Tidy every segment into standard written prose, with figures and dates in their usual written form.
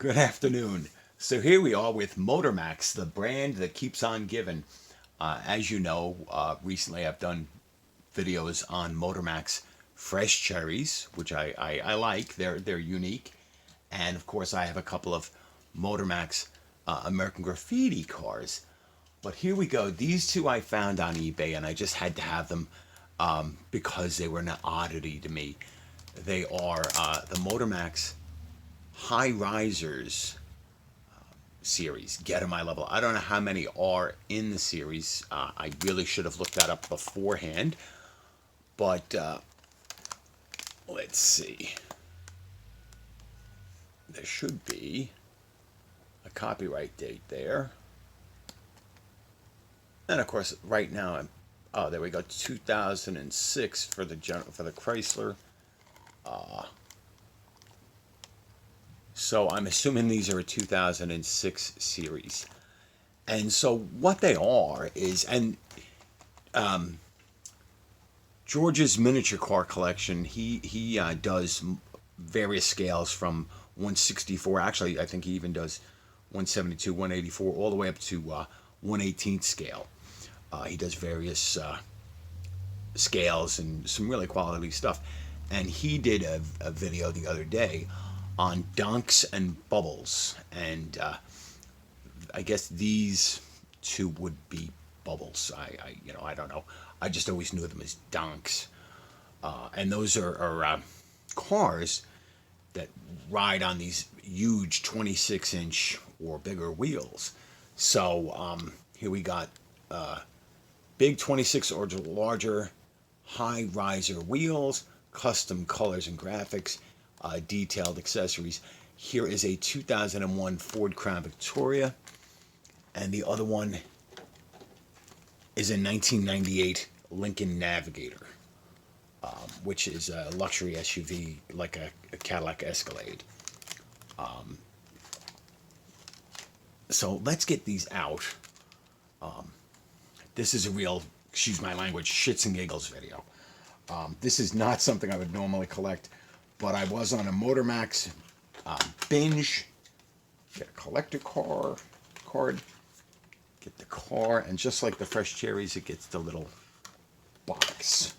Good afternoon. So here we are with Motormax, the brand that keeps on giving. As you know, recently I've done videos on Motormax fresh cherries, which I like. They're unique, and of course I have a couple of Motormax American Graffiti cars. But here we go. These two I found on eBay, and I just had to have them because they were an oddity to me. They are the Motormax Hi-riserZ series. Get 'em eye level. I don't know how many are in the series. I really should have looked that up beforehand. But let's see. There should be a copyright date there. And of course, right now, oh, there we go. 2006 for the Chrysler. So I'm assuming these are a 2006 series. And so what they are is, and George's miniature car collection, he does various scales from 164. Actually, I think he even does 172, 184, all the way up to 118th scale. He does various scales and some really quality stuff. And he did a video the other day on Donks and Bubbles, and I guess these two would be Bubbles. I don't know. I just always knew them as Donks, and those are cars that ride on these huge 26-inch or bigger wheels. So here we got big 26 or larger high riser wheels, custom colors and graphics, detailed accessories. Here is a 2001 Ford Crown Victoria, and the other one is a 1998 Lincoln Navigator, which is a luxury SUV like a Cadillac Escalade. So let's get these out. This is a real, excuse my language, shits and giggles video. This is not something I would normally collect, but I was on a Motormax binge. Get a collector card, get the car, and just like the fresh cherries, it gets the little box.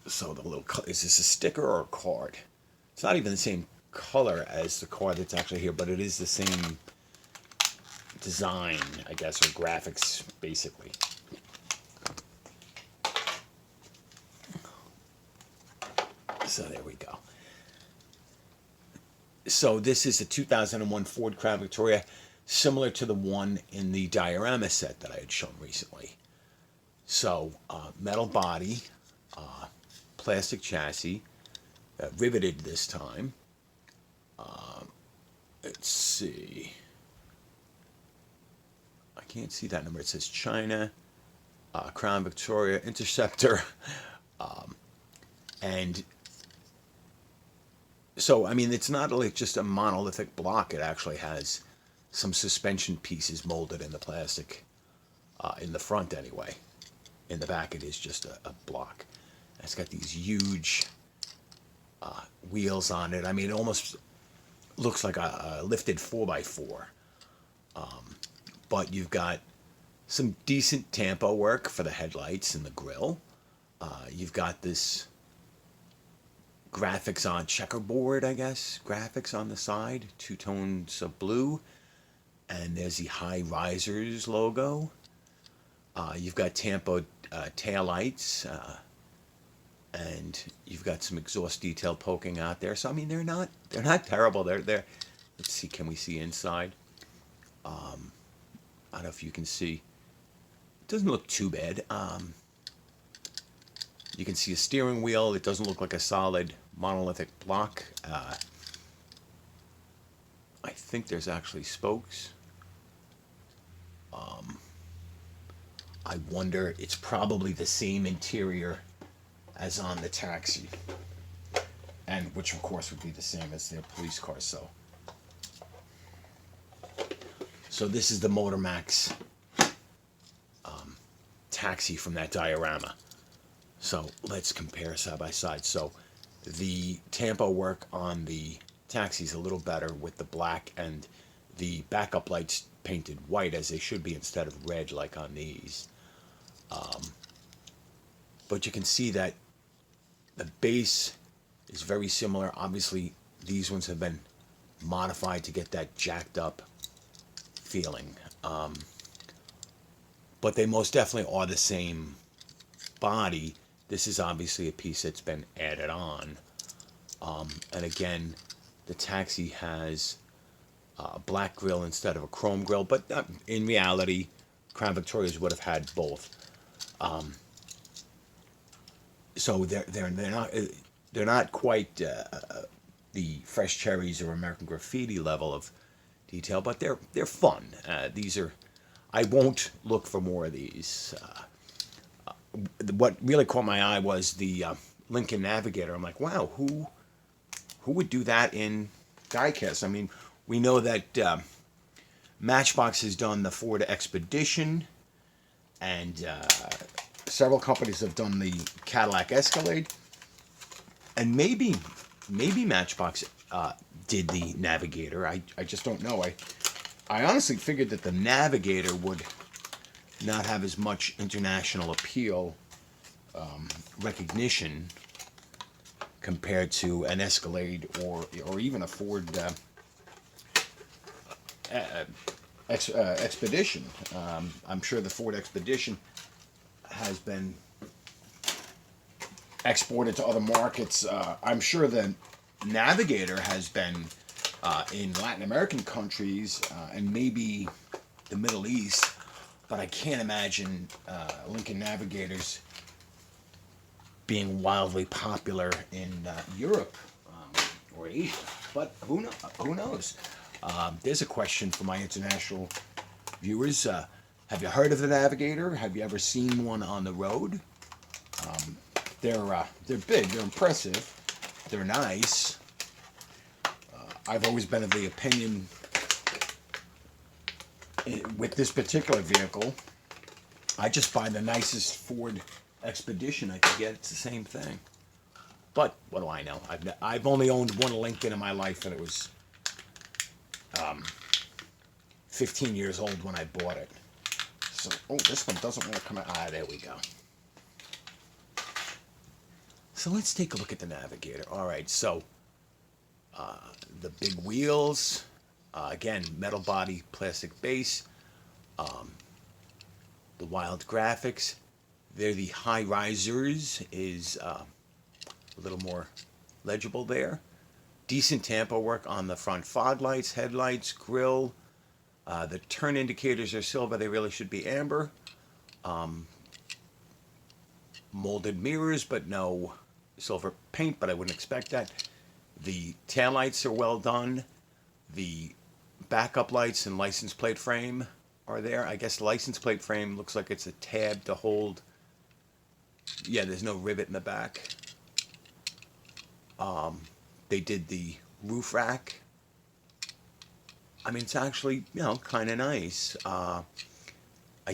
So the little, is this a sticker or a card? It's not even the same color as the card that's actually here, but it is the same design, I guess, or graphics, basically. So there we go. So this is a 2001 Ford Crown Victoria, similar to the one in the diorama set that I had shown recently. So metal body, plastic chassis, riveted this time. Let's see. I can't see that number. It says China, Crown Victoria, Interceptor, and so I mean it's not like just a monolithic block. It actually has some suspension pieces molded in the plastic, in the front anyway. In the back it is just a block. It's got these huge wheels on it. I mean, it almost looks like a lifted 4x4. But you've got some decent tampo work for the headlights and the grille. You've got this graphics on checkerboard, I guess. Graphics on the side, two tones of blue. And there's the Hi-riserZ logo. You've got tampo taillights. And you've got some exhaust detail poking out there. So I mean, they're not terrible. They're. Let's see. Can we see inside? I don't know if you can see. It doesn't look too bad. You can see a steering wheel. It doesn't look like a solid monolithic block. I think there's actually spokes. I wonder. It's probably the same interior as on the taxi, and which of course would be the same as their police car. So this is the Motormax taxi from that diorama. So let's compare side by side. So the tampo work on the taxi is a little better with the black and the backup lights painted white as they should be instead of red like on these. But you can see that the base is very similar. Obviously, these ones have been modified to get that jacked up feeling. But they most definitely are the same body. This is obviously a piece that's been added on. And again, the taxi has a black grille instead of a chrome grille, but in reality, Crown Victorias would have had both. So they're not quite the Fresh Cherries or American Graffiti level of detail, but they're fun. These are, I won't look for more of these. What really caught my eye was the Lincoln Navigator. I'm like, wow, who would do that in diecast? I mean, we know that Matchbox has done the Ford Expedition, and several companies have done the Cadillac Escalade, and maybe Matchbox did the Navigator. I just don't know. I honestly figured that the Navigator would not have as much international appeal, recognition compared to an Escalade or even a Ford Expedition. I'm sure the Ford Expedition has been exported to other markets. I'm sure the Navigator has been in Latin American countries and maybe the Middle East, but I can't imagine Lincoln Navigators being wildly popular in Europe or Asia. But who knows? There's a question for my international viewers. Have you heard of the Navigator? Have you ever seen one on the road? They're big. They're impressive. They're nice. I've always been of the opinion with this particular vehicle, I just buy the nicest Ford Expedition I could get. It's the same thing. But what do I know? I've only owned one Lincoln in my life, and it was 15 years old when I bought it. So, oh, this one doesn't want to come out. Ah, there we go. So let's take a look at the Navigator. All right, so the big wheels, again, metal body, plastic base, the wild graphics. They're the Hi-riserZ is a little more legible there. Decent tampo work on the front fog lights, headlights, grille. The turn indicators are silver. They really should be amber. Molded mirrors, but no silver paint, but I wouldn't expect that. The taillights are well done. The backup lights and license plate frame are there. I guess the license plate frame looks like it's a tab to hold. Yeah, there's no rivet in the back. They did the roof rack. I mean, it's actually, kind of nice. I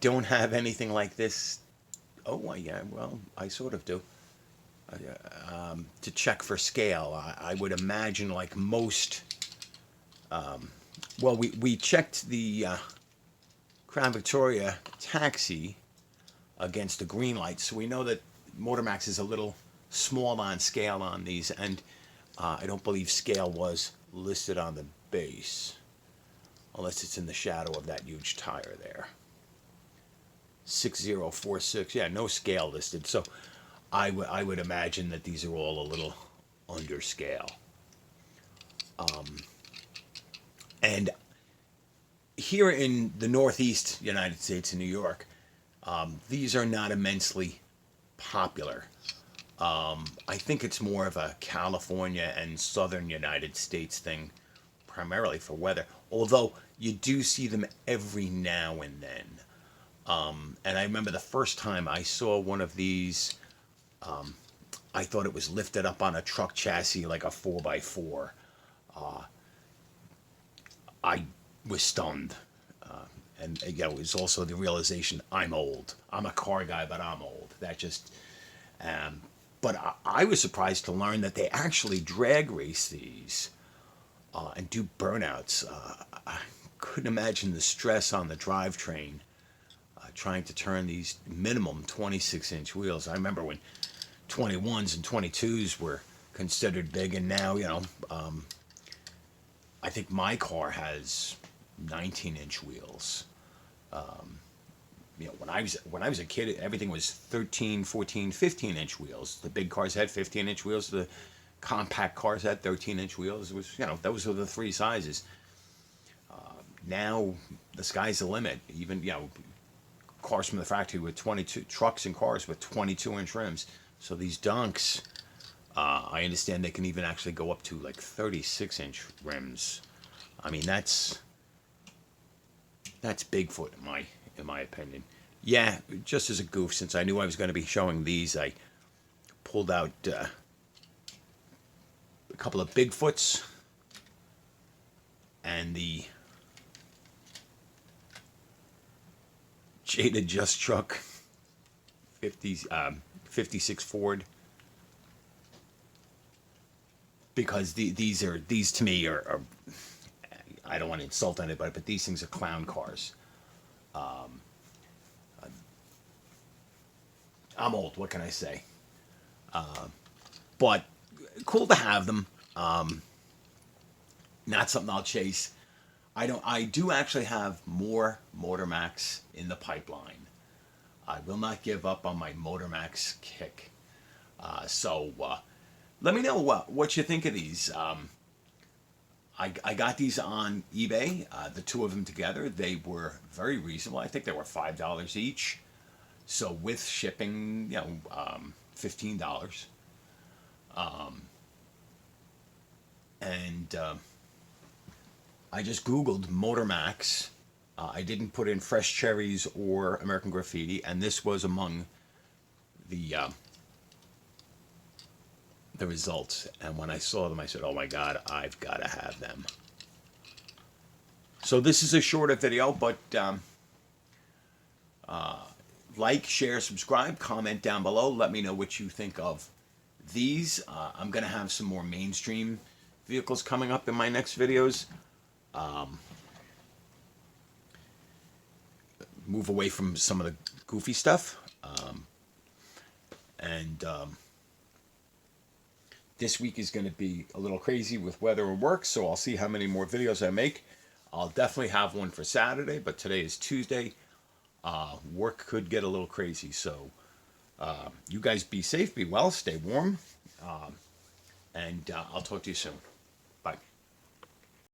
don't have anything like this. Oh, yeah, well, I sort of do. To check for scale, I would imagine like most. Well, we checked the Crown Victoria taxi against the green light, so we know that Motormax is a little small on scale on these, and I don't believe scale was listed on the base, unless it's in the shadow of that huge tire there. 6046, yeah, no scale listed, so I would imagine that these are all a little under scale. And here in the Northeast United States, in New York, these are not immensely popular. I think it's more of a California and Southern United States thing, primarily for weather, although you do see them every now and then. And I remember the first time I saw one of these, I thought it was lifted up on a truck chassis like a 4x4. I was stunned. And it was also the realization I'm old. I'm a car guy, but I'm old. That just, But I was surprised to learn that they actually drag race these and do burnouts. I couldn't imagine the stress on the drivetrain trying to turn these minimum 26-inch wheels. I remember when 21s and 22s were considered big, and now, I think my car has 19-inch wheels. When I was a kid, everything was 13, 14, 15-inch wheels. The big cars had 15-inch wheels. The compact cars had 13-inch wheels. It was, those were the three sizes. Now the sky's the limit. Even, cars from the factory with 22 trucks and cars with 22-inch rims. So these Donks, I understand they can even actually go up to like 36-inch rims. I mean, that's Bigfoot in my opinion. Yeah, just as a goof, since I knew I was going to be showing these, I pulled out a couple of Bigfoots and the Jaded Just Truck 56 Ford, because these to me are I don't want to insult anybody, but these things are clown cars. I'm old. What can I say? But cool to have them. Not something I'll chase. I do actually have more Motor Max in the pipeline. I will not give up on my Motor Max kick. So let me know what you think of these. I got these on eBay. The two of them together, they were very reasonable. I think they were $5 each. So with shipping, $15. And I just Googled Motor Max. I didn't put in Fresh Cherries or American Graffiti, and this was among the results. And when I saw them, I said, "Oh my God, I've got to have them." So this is a shorter video, but like, share, subscribe, comment down below. Let me know what you think of these. I'm going to have some more mainstream vehicles coming up in my next videos. Move away from some of the goofy stuff. And this week is going to be a little crazy with weather and work, so I'll see how many more videos I make. I'll definitely have one for Saturday, but today is Tuesday. Work could get a little crazy, so you guys be safe, be well, stay warm, and I'll talk to you soon. Bye.